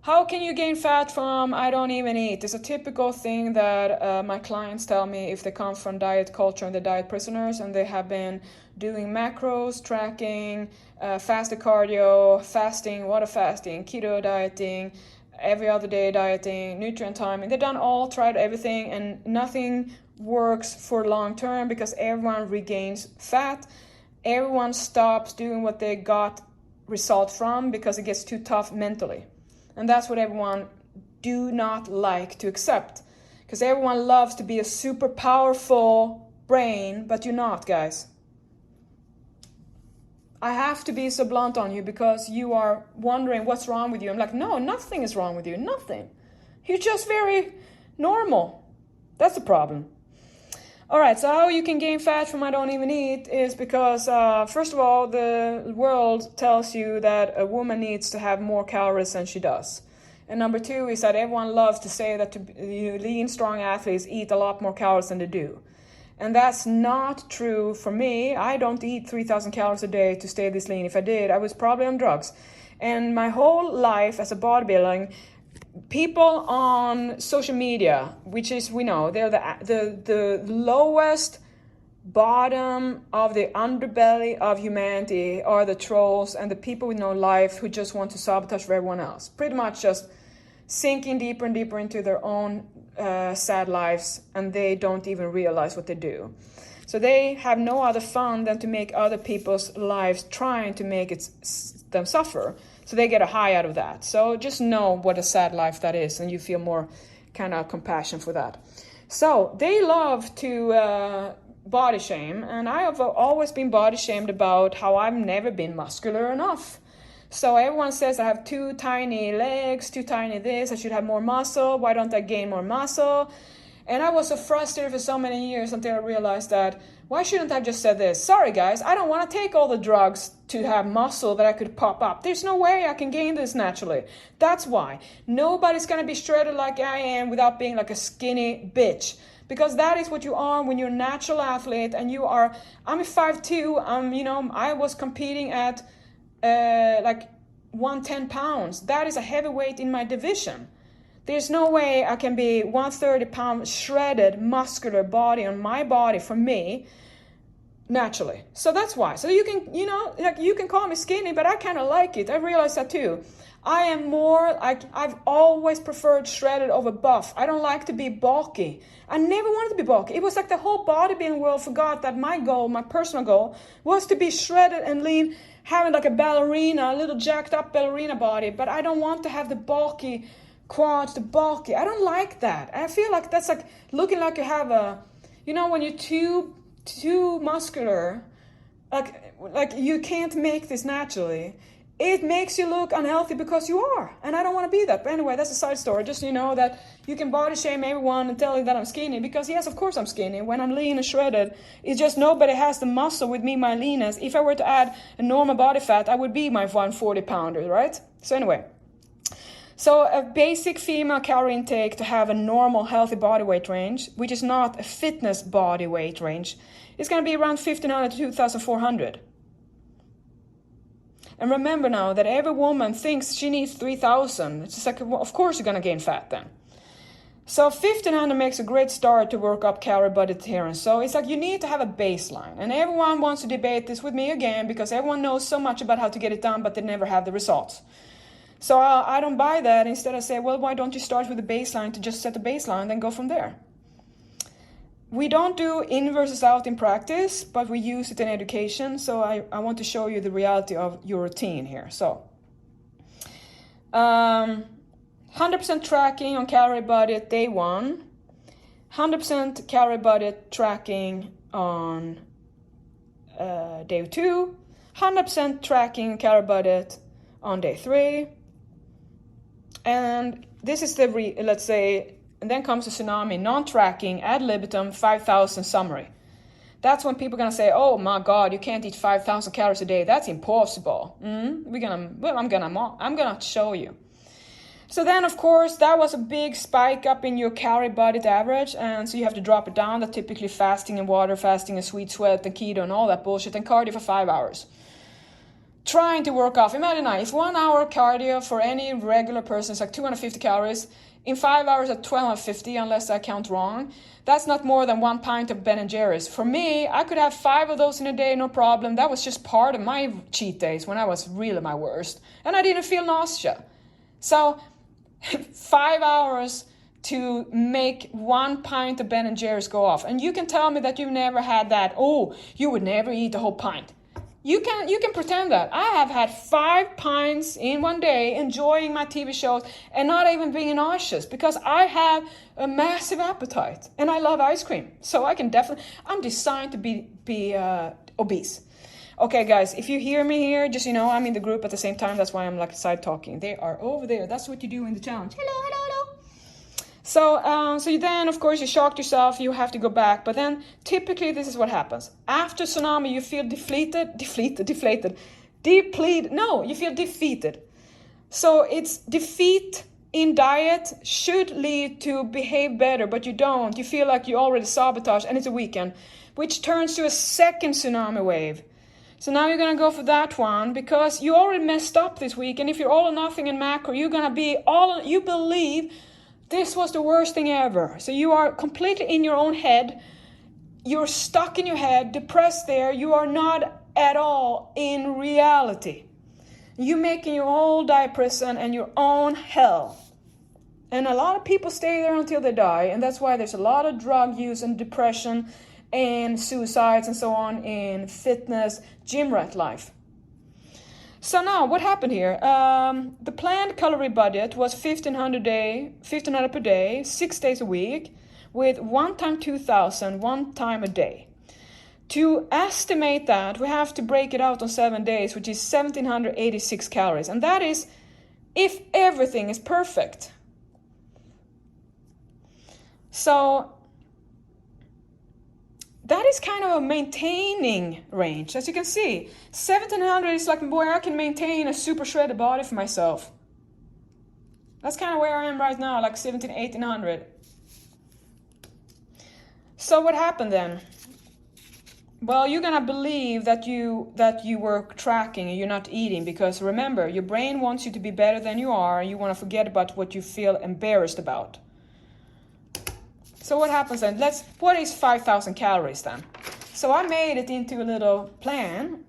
How can you gain fat from I don't even eat? It's a typical thing that my clients tell me if they come from diet culture and the diet prisoners and they have been doing macros, tracking, fasted cardio, fasting, water fasting, keto dieting, every other day dieting, nutrient timing. They've tried everything, and nothing works for long term because everyone regains fat. Everyone stops doing what they got result from because it gets too tough mentally. And that's what everyone do not like to accept. Because everyone loves to be a super powerful brain, but you're not, guys. I have to be so blunt on you because you are wondering what's wrong with you. I'm like, no, nothing is wrong with you. Nothing. You're just very normal. That's the problem. All right, so how you can gain fat from I don't even eat is because, first of all, the world tells you that a woman needs to have more calories than she does. And number two is that everyone loves to say that lean, strong athletes eat a lot more calories than they do. And that's not true for me. I don't eat 3,000 calories a day to stay this lean. If I did, I was probably on drugs. And my whole life as a bodybuilder, people on social media, which is, we know, they're the lowest bottom of the underbelly of humanity, are the trolls and the people with no life who just want to sabotage for everyone else. Pretty much just sinking deeper and deeper into their own sad lives, and they don't even realize what they do. So they have no other fun than to make other people's lives trying to make them suffer. So they get a high out of that. So just know what a sad life that is, and you feel more kind of compassion for that. So they love to body shame, and I have always been body shamed about how I've never been muscular enough. So everyone says I have too tiny legs, too tiny this, I should have more muscle, why don't I gain more muscle? And I was so frustrated for so many years until I realized that, why shouldn't I have just said this? Sorry guys, I don't want to take all the drugs to have muscle that I could pop up. There's no way I can gain this naturally. That's why. Nobody's going to be shredded like I am without being like a skinny bitch. Because that is what you are when you're a natural athlete and you are, I'm a 5'2", I was competing at like 110 pounds. That is a heavyweight in my division. There's no way I can be 130 pound shredded muscular body on my body for me naturally. So that's why. So you can, you can call me skinny, but I kind of like it. I realize that too. I am more like, I've always preferred shredded over buff. I don't like to be bulky. I never wanted to be bulky. It was like the whole bodybuilding world forgot that my goal, my personal goal, was to be shredded and lean, having like a ballerina, a little jacked up ballerina body. But I don't want to have the bulky quads, the bulky. I don't like that. I feel like that's like looking like you have a, when you're too muscular, like you can't make this naturally. It makes you look unhealthy because you are. And I don't want to be that. But anyway, that's a side story. Just so you know that you can body shame everyone and tell you that I'm skinny. Because yes, of course I'm skinny. When I'm lean and shredded, it's just nobody has the muscle with me, my leanness. If I were to add a normal body fat, I would be my 140 pounder, right? So anyway. So a basic female calorie intake to have a normal healthy body weight range, which is not a fitness body weight range, is going to be around 1,500 to 2,400. And remember now that every woman thinks she needs 3,000. It's just like, well, of course you're going to gain fat then. So 1,500 makes a great start to work up calorie body adherence. So it's like you need to have a baseline. And everyone wants to debate this with me again because everyone knows so much about how to get it done, but they never have the results. So I don't buy that. Instead I say, well, why don't you start with a baseline to just set a baseline, then go from there. We don't do in versus out in practice, but we use it in education. So I want to show you the reality of your routine here. So 100% tracking on calorie budget day 1, 100% calorie budget tracking on day 2, 100% tracking calorie budget on day 3. And this is the, let's say, and then comes the tsunami, non-tracking, ad libitum, 5,000 summary. That's when people are going to say, oh my God, you can't eat 5,000 calories a day. That's impossible. I'm going to show you. So then, of course, that was a big spike up in your calorie budget average. And so you have to drop it down. That typically fasting and water fasting and sweet sweat and keto and all that bullshit and cardio for 5 hours. trying to work off. Imagine now, if 1 hour cardio for any regular person is like 250 calories, in 5 hours at 1250, unless I count wrong, that's not more than 1 pint of Ben & Jerry's. For me, I could have 5 of those in a day, no problem. That was just part of my cheat days when I was really my worst. And I didn't feel nausea. So 5 hours to make 1 pint of Ben & Jerry's go off. And you can tell me that you've never had that. Oh, you would never eat a whole pint. You can pretend that. I have had 5 pints in one day, enjoying my TV shows and not even being nauseous, because I have a massive appetite and I love ice cream. So I can definitely, I'm designed to be obese. Okay, guys, if you hear me here, just, I'm in the group at the same time. That's why I'm like side talking. They are over there. That's what you do in the challenge. Hello, hello, hello. So you then, of course, you shocked yourself, you have to go back. But then typically this is what happens. After tsunami, you feel you feel defeated. So it's defeat in diet should lead to behave better, but you don't. You feel like you already sabotaged, and it's a weekend, which turns to a second tsunami wave. So now you're going to go for that one because you already messed up this week. And if you're all or nothing in macro, you're going to be you believe this was the worst thing ever. So you are completely in your own head. You're stuck in your head, depressed there. You are not at all in reality. You're making your whole diet prison and your own hell. And a lot of people stay there until they die. And that's why there's a lot of drug use and depression and suicides and so on in fitness, gym rat life. So now, what happened here? The planned calorie budget was 1,500 per day, 6 days a week, with 1 time 2,000, 1 time a day. To estimate that, we have to break it out on 7 days, which is 1,786 calories. And that is if everything is perfect. So that is kind of a maintaining range. As you can see, 1,700 is like where I can maintain a super shredded body for myself. That's kind of where I am right now, like 1,800. So what happened then? Well, you're gonna believe that you were tracking and you're not eating, because remember, your brain wants you to be better than you are, and you want to forget about what you feel embarrassed about. So what happens then? What is 5,000 calories then? So I made it into a little plan.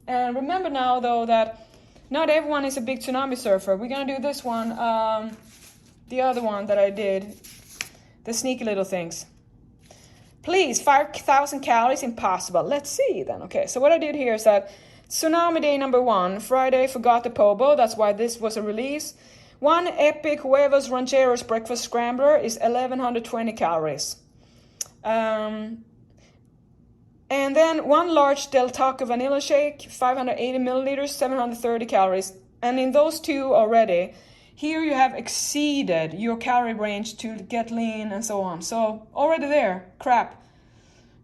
And remember now, though, that not everyone is a big tsunami surfer. We're going to do this one, the other one that I did, the sneaky little things. Please, 5,000 calories, impossible. Let's see then. Okay, so what I did here is that tsunami day number 1, Friday, forgot the pobo. That's why this was a release. 1 epic huevos rancheros breakfast scrambler is 1,120 calories. And then 1 large Del Taco vanilla shake, 580 milliliters, 730 calories. And in those two already, here you have exceeded your calorie range to get lean and so on. So already there, crap.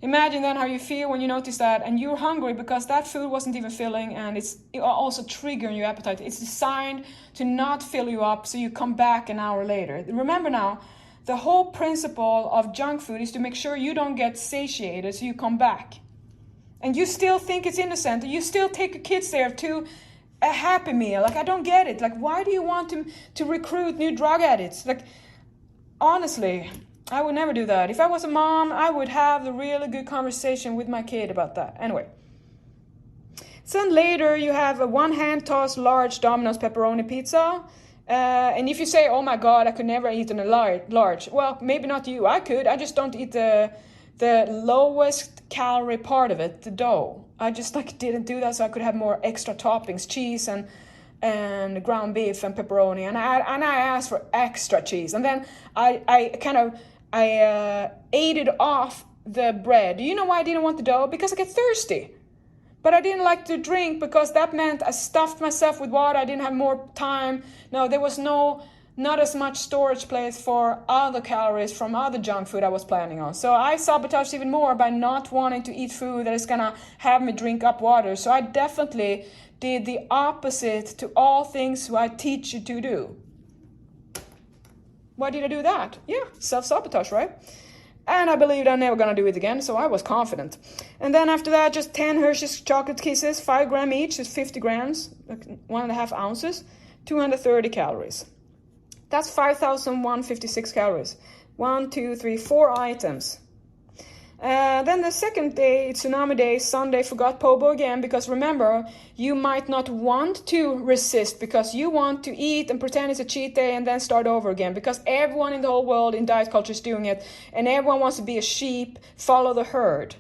Imagine then how you feel when you notice that and you're hungry because that food wasn't even filling, and it's also triggering your appetite. It's designed to not fill you up so you come back an hour later. Remember now, the whole principle of junk food is to make sure you don't get satiated so you come back. And you still think it's innocent. You still take your kids there to a Happy Meal. Like, I don't get it. Like, why do you want to recruit new drug addicts? Like, honestly, I would never do that. If I was a mom, I would have a really good conversation with my kid about that. Anyway. So then later you have a 1 hand-tossed large Domino's pepperoni pizza. And if you say, oh my God, I could never eat a large. Well, maybe not you. I could. I just don't eat the lowest calorie part of it, the dough. I just didn't do that so I could have more extra toppings, cheese and ground beef and pepperoni. And I asked for extra cheese. And then I ate it off the bread. Do you know why I didn't want the dough? Because I get thirsty. But I didn't like to drink because that meant I stuffed myself with water. I didn't have more time. No, there was not as much storage place for other calories from other junk food I was planning on. So I sabotaged even more by not wanting to eat food that is going to have me drink up water. So I definitely did the opposite to all things I teach you to do. Why did I do that? Yeah, self-sabotage, right? And I believed I'm never going to do it again, so I was confident. And then after that, just 10 Hershey's chocolate kisses, 5 grams each, is 50 grams, like 1.5 ounces, 230 calories. That's 5,156 calories. 1, 2, 3, 4 items. Then the second day, Tsunami Day, Sunday, forgot Pobo again, because remember, you might not want to resist because you want to eat and pretend it's a cheat day and then start over again, because everyone in the whole world in diet culture is doing it and everyone wants to be a sheep, follow the herd.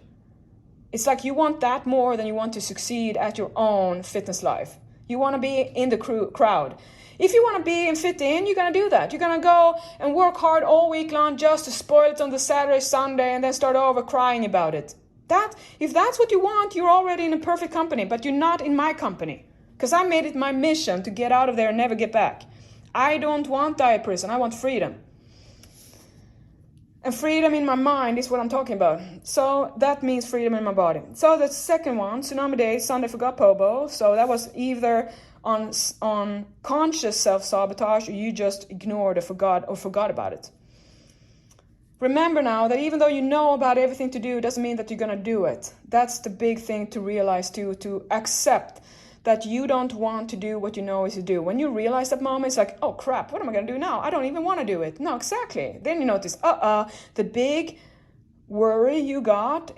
It's like you want that more than you want to succeed at your own fitness life. You want to be in the crowd. If you want to be and fit in, you're going to do that. You're going to go and work hard all week long just to spoil it on the Saturday, Sunday, and then start over crying about it. If that's what you want, you're already in a perfect company, but you're not in my company. Because I made it my mission to get out of there and never get back. I don't want diet prison. I want freedom. And freedom in my mind is what I'm talking about. So that means freedom in my body. So the second one, Tsunami Day, Sunday, forgot Pobo. So that was either on conscious self-sabotage, or you just ignored or forgot about it. Remember now that even though you know about everything to do, doesn't mean that you're going to do it. That's the big thing to realize too, to accept that you don't want to do what you know is to do. When you realize that moment, it's like, oh crap, what am I going to do now? I don't even want to do it. No, exactly. Then you notice, the big worry you got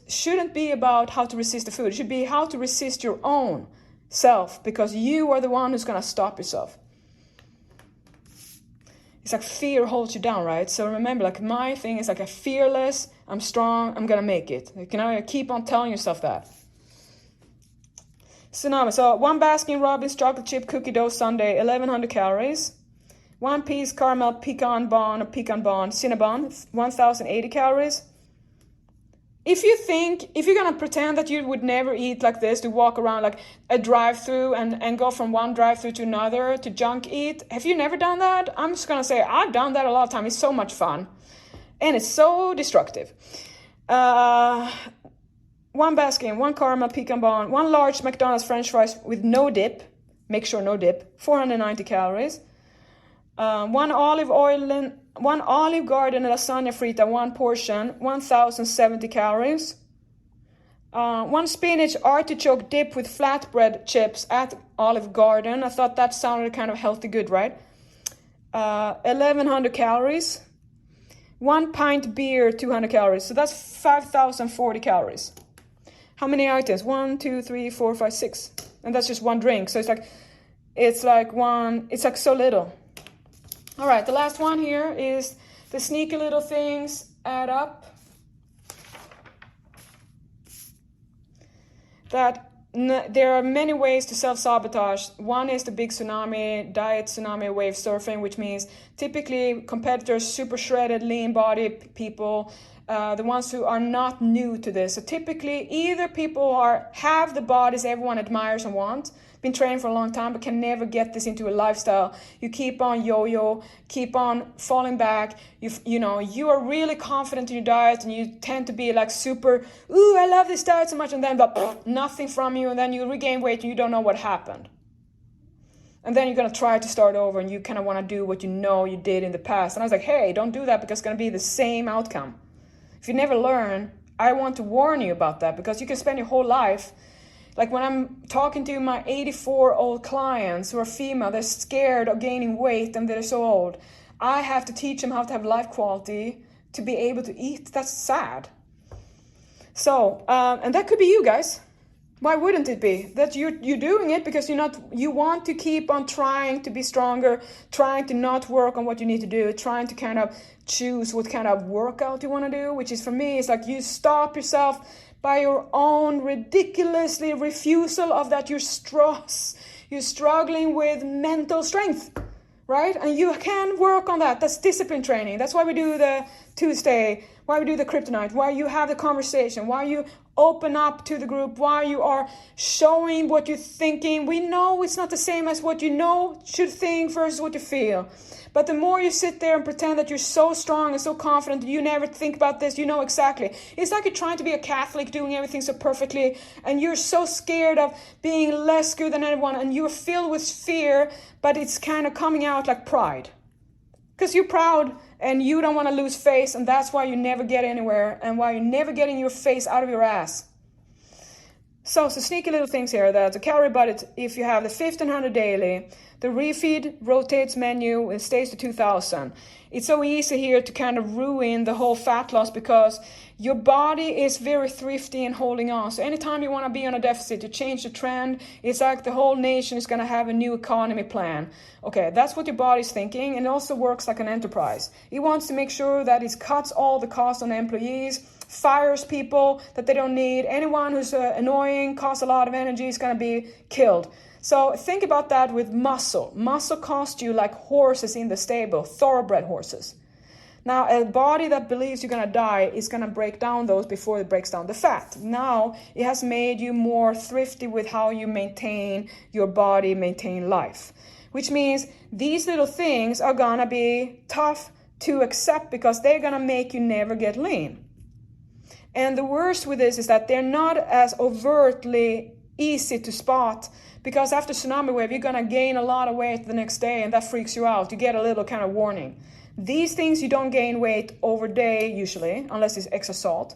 shouldn't be about how to resist the food. It should be how to resist your own self, because you are the one who's going to stop yourself. It's like fear holds you down, right? So remember, like my thing is like I'm fearless, I'm strong, I'm going to make it. You can keep on telling yourself that. Tsunami. So 1 Baskin Robbins chocolate chip cookie dough sundae, 1,100 calories. 1 piece caramel pecan bun or pecan bun cinnabon, 1,080 calories. If you're going to pretend that you would never eat like this, to walk around like a drive-through and go from one drive-through to another to junk eat, have you never done that? I'm just going to say I've done that a lot of time. It's so much fun. And it's so destructive. 1 Baskin, 1 caramel pecan bun, 1 large McDonald's French fries with no dip. Make sure no dip. 490 calories. 1 Olive Garden lasagna frita, 1 portion, 1,070 calories. 1 spinach artichoke dip with flatbread chips at Olive Garden. I thought that sounded kind of healthy good, right? 1,100 calories. 1 pint beer, 200 calories. So that's 5,040 calories. How many items? 1, 2, 3, 4, 5, 6. And that's just 1 drink. So it's like so little. All right, the last one here is the sneaky little things add up. There are many ways to self-sabotage. One is the big tsunami, Diet Tsunami Wave surfing, which means typically competitors, super shredded, lean body people, the ones who are not new to this. So typically either people have the bodies everyone admires and wants, been training for a long time but can never get this into a lifestyle. You keep on yo-yo, keep on falling back. You are really confident in your diet and you tend to be like super, ooh, I love this diet so much, and then nothing from you, and then you regain weight and you don't know what happened. And then you're going to try to start over and you kind of want to do what you know you did in the past. And I was like, hey, don't do that, because it's going to be the same outcome. If you never learn, I want to warn you about that, because you can spend your whole life. Like when I'm talking to my 84-old clients who are female, they're scared of gaining weight and they're so old. I have to teach them how to have life quality to be able to eat. That's sad. So, and that could be you guys. Why wouldn't it be? That you're doing it because you want to keep on trying to be stronger, trying to not work on what you need to do, trying to kind of choose what kind of workout you want to do, which is, for me, it's like you stop yourself by your own ridiculously refusal of that you're struggling with mental strength, right? And you can work on that. That's discipline training. That's why we do the Tuesday, why we do the kryptonite, why you have the conversation, why you open up to the group, why you are showing what you're thinking. We know it's not the same as what you know should think versus what you feel. But the more you sit there and pretend that you're so strong and so confident, you never think about this, you know exactly. It's like you're trying to be a Catholic, doing everything so perfectly, and you're so scared of being less good than anyone, and you're filled with fear, but it's kind of coming out like pride. Because you're proud and you don't want to lose face, and that's why you never get anywhere and why you're never getting your face out of your ass. So sneaky little things here, that the calorie budget, if you have the 1500 daily, the refeed rotates menu, it stays to 2000. It's so easy here to kind of ruin the whole fat loss because your body is very thrifty in holding on. So anytime you want to be on a deficit, to change the trend, it's like the whole nation is going to have a new economy plan. Okay, that's what your body's thinking, and it also works like an enterprise. It wants to make sure that it cuts all the costs on employees, fires people that they don't need. Anyone who's annoying, costs a lot of energy, is going to be killed. So think about that with muscle. Muscle costs you like horses in the stable, thoroughbred horses. Now, a body that believes you're going to die is going to break down those before it breaks down the fat. Now, it has made you more thrifty with how you maintain your body, maintain life. Which means these little things are going to be tough to accept because they're going to make you never get lean. And the worst with this is that they're not as overtly easy to spot, because after Tsunami Wave, you're going to gain a lot of weight the next day, and that freaks you out. You get a little kind of warning. These things, you don't gain weight over day usually, unless it's extra salt,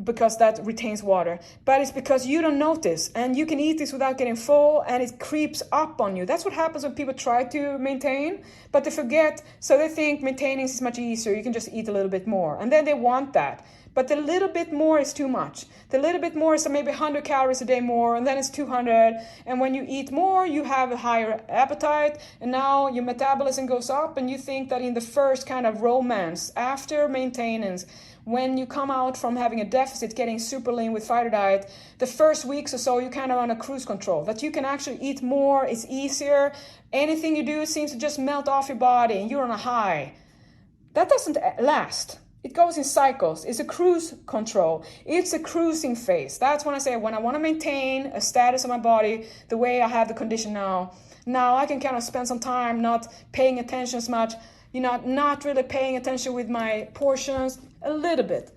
because that retains water. But it's because you don't notice, and you can eat this without getting full, and it creeps up on you. That's what happens when people try to maintain, but they forget. So they think maintaining is much easier. You can just eat a little bit more, and then they want that. But the little bit more is too much. The little bit more is maybe 100 calories a day more, and then it's 200. And when you eat more, you have a higher appetite, and now your metabolism goes up, and you think that in the first kind of romance, after maintenance, when you come out from having a deficit, getting super lean with fighter diet, the first weeks or so, you're kind of on a cruise control, that you can actually eat more, it's easier. Anything you do seems to just melt off your body, and you're on a high. That doesn't last. It goes in cycles. It's a cruise control. It's a cruising phase. That's when I say, when I want to maintain a status of my body the way I have the condition now I can kind of spend some time not paying attention as much, not really paying attention with my portions, a little bit.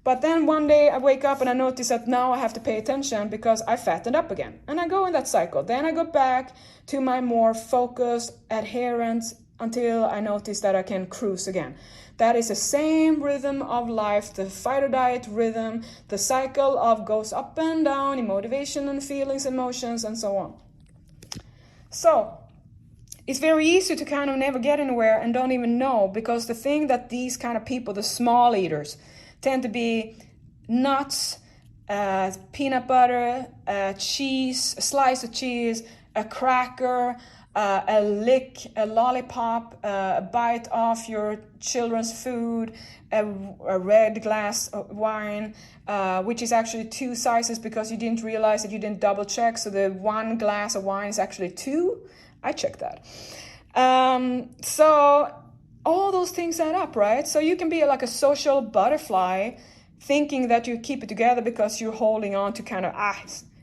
But then one day I wake up and I notice that now I have to pay attention because I fattened up again. And I go in that cycle. Then I go back to my more focused adherence until I notice that I can cruise again. That is the same rhythm of life, the fighter diet rhythm, the cycle of goes up and down in motivation and feelings, emotions, and so on. So it's very easy to kind of never get anywhere and don't even know, because the thing that these kind of people, the small eaters, tend to be nuts, peanut butter, cheese, a slice of cheese, a cracker, a lick, a lollipop, a bite off your children's food, a red glass of wine, which is actually 2 sizes because you didn't realize that you didn't double check. So the 1 glass of wine is actually 2. I checked that. So all those things add up, right? So you can be like a social butterfly thinking that you keep it together because you're holding on to kind of,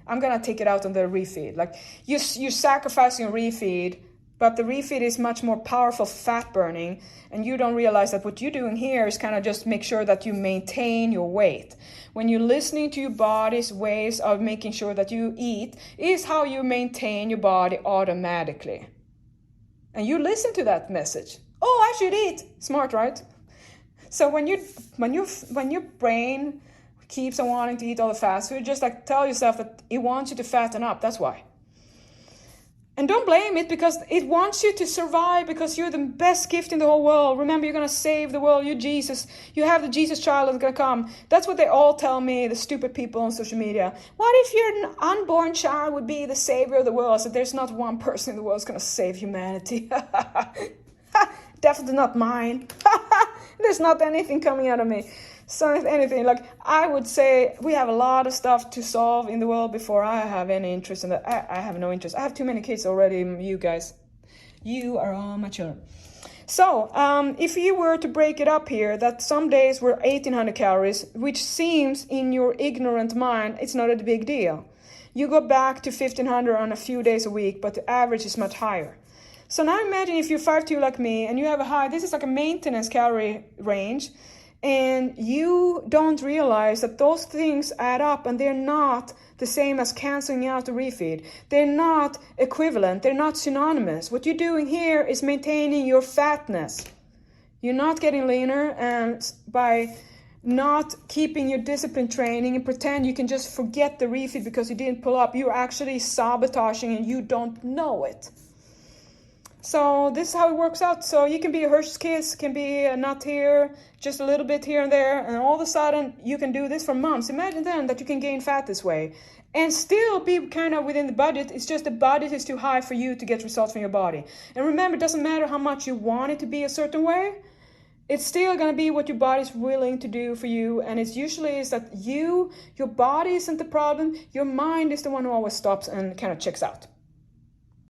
I'm going to take it out on the refeed. Like you're sacrificing a refeed, but the refeed is much more powerful fat burning. And you don't realize that what you're doing here is kind of just make sure that you maintain your weight. When you're listening to your body's ways of making sure that you eat is how you maintain your body automatically. And you listen to that message. Oh, I should eat. Smart, right? So when your brain keeps on wanting to eat all the fast food, just like tell yourself that it wants you to fatten up. That's why. And don't blame it, because it wants you to survive, because you're the best gift in the whole world. Remember, you're going to save the world. You're Jesus. You have the Jesus child that's going to come. That's what they all tell me, the stupid people on social media. What if your unborn child would be the savior of the world? So there's not one person in the world that's going to save humanity. Definitely not mine. There's not anything coming out of me. So if anything, like I would say, we have a lot of stuff to solve in the world before I have any interest in that. I have no interest. I have too many kids already, you guys. You are all my children. So if you were to break it up here, that some days were 1,800 calories, which seems in your ignorant mind, it's not a big deal. You go back to 1,500 on a few days a week, but the average is much higher. So now imagine if you're 5'2" like me and you have a high, this is like a maintenance calorie range. And you don't realize that those things add up, and they're not the same as canceling out the refeed. They're not equivalent. They're not synonymous. What you're doing here is maintaining your fatness. You're not getting leaner, and by not keeping your discipline training and pretend you can just forget the refeed because you didn't pull up, you're actually sabotaging and you don't know it. So this is how it works out. So you can be a Hershey's Kiss, can be a nut here, just a little bit here and there, and all of a sudden you can do this for months. Imagine then that you can gain fat this way and still be kind of within the budget. It's just the budget is too high for you to get results from your body. And remember, it doesn't matter how much you want it to be a certain way. It's still going to be what your body's willing to do for you. And it's usually is that your body isn't the problem. Your mind is the one who always stops and kind of checks out.